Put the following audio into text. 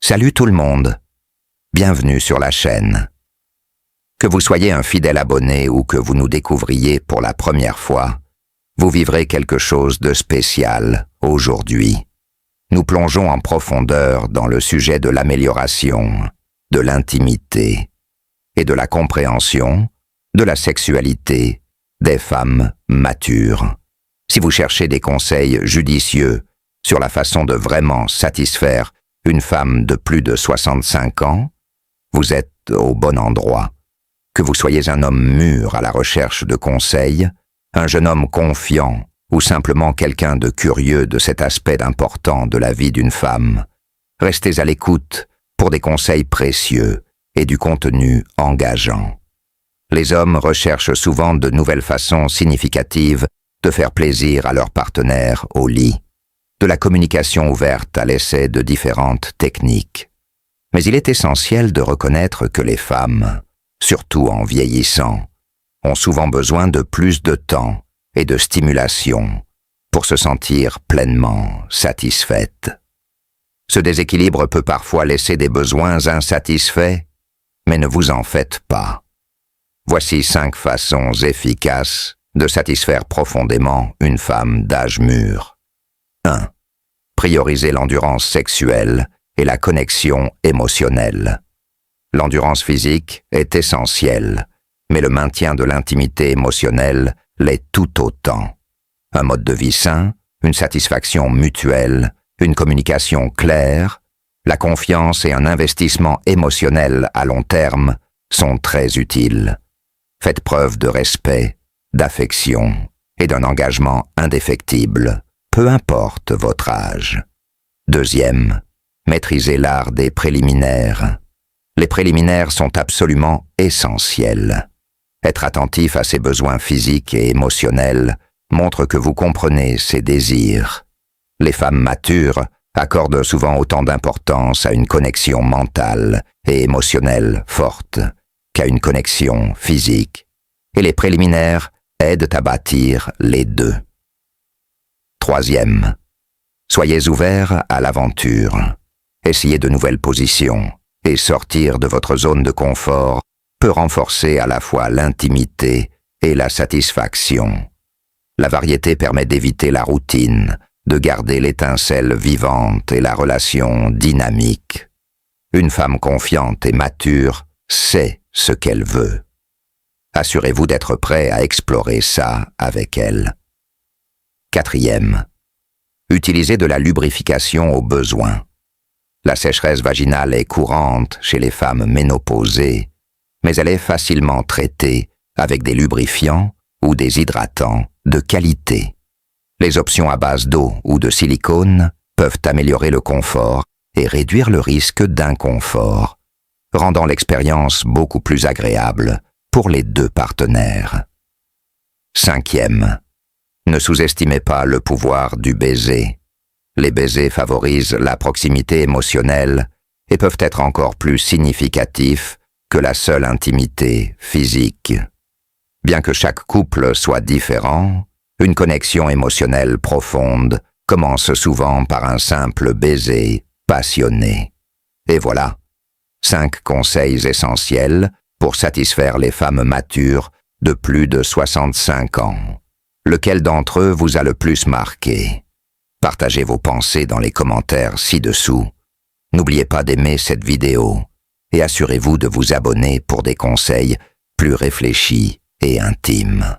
Salut tout le monde, bienvenue sur la chaîne. Que vous soyez un fidèle abonné ou que vous nous découvriez pour la première fois, vous vivrez quelque chose de spécial aujourd'hui. Nous plongeons en profondeur dans le sujet de l'amélioration, de l'intimité et de la compréhension de la sexualité des femmes matures. Si vous cherchez des conseils judicieux sur la façon de vraiment satisfaire une femme de plus de 65 ans, vous êtes au bon endroit. Que vous soyez un homme mûr à la recherche de conseils, un jeune homme confiant ou simplement quelqu'un de curieux de cet aspect important de la vie d'une femme, restez à l'écoute pour des conseils précieux et du contenu engageant. Les hommes recherchent souvent de nouvelles façons significatives de faire plaisir à leur partenaire au lit, de la communication ouverte à l'essai de différentes techniques. Mais il est essentiel de reconnaître que les femmes, surtout en vieillissant, ont souvent besoin de plus de temps et de stimulation pour se sentir pleinement satisfaites. Ce déséquilibre peut parfois laisser des besoins insatisfaits, mais ne vous en faites pas. Voici 5 façons efficaces de satisfaire profondément une femme d'âge mûr. 1. Prioriser l'endurance sexuelle et la connexion émotionnelle. L'endurance physique est essentielle, mais le maintien de l'intimité émotionnelle l'est tout autant. Un mode de vie sain, une satisfaction mutuelle, une communication claire, la confiance et un investissement émotionnel à long terme sont très utiles. Faites preuve de respect, d'affection et d'un engagement indéfectible, peu importe votre âge. 2. Maîtrisez l'art des préliminaires. Les préliminaires sont absolument essentiels. Être attentif à ses besoins physiques et émotionnels montre que vous comprenez ses désirs. Les femmes matures accordent souvent autant d'importance à une connexion mentale et émotionnelle forte qu'à une connexion physique, et les préliminaires aident à bâtir les deux. 3. Soyez ouvert à l'aventure. Essayez de nouvelles positions et sortir de votre zone de confort peut renforcer à la fois l'intimité et la satisfaction. La variété permet d'éviter la routine, de garder l'étincelle vivante et la relation dynamique. Une femme confiante et mature sait ce qu'elle veut. Assurez-vous d'être prêt à explorer ça avec elle. 4. Utilisez de la lubrification au besoin. La sécheresse vaginale est courante chez les femmes ménopausées, mais elle est facilement traitée avec des lubrifiants ou des hydratants de qualité. Les options à base d'eau ou de silicone peuvent améliorer le confort et réduire le risque d'inconfort, rendant l'expérience beaucoup plus agréable pour les deux partenaires. 5. Ne sous-estimez pas le pouvoir du baiser. Les baisers favorisent la proximité émotionnelle et peuvent être encore plus significatifs que la seule intimité physique. Bien que chaque couple soit différent, une connexion émotionnelle profonde commence souvent par un simple baiser passionné. Et voilà, 5 conseils essentiels pour satisfaire les femmes matures de plus de 65 ans. Lequel d'entre eux vous a le plus marqué? Partagez vos pensées dans les commentaires ci-dessous. N'oubliez pas d'aimer cette vidéo et assurez-vous de vous abonner pour des conseils plus réfléchis et intimes.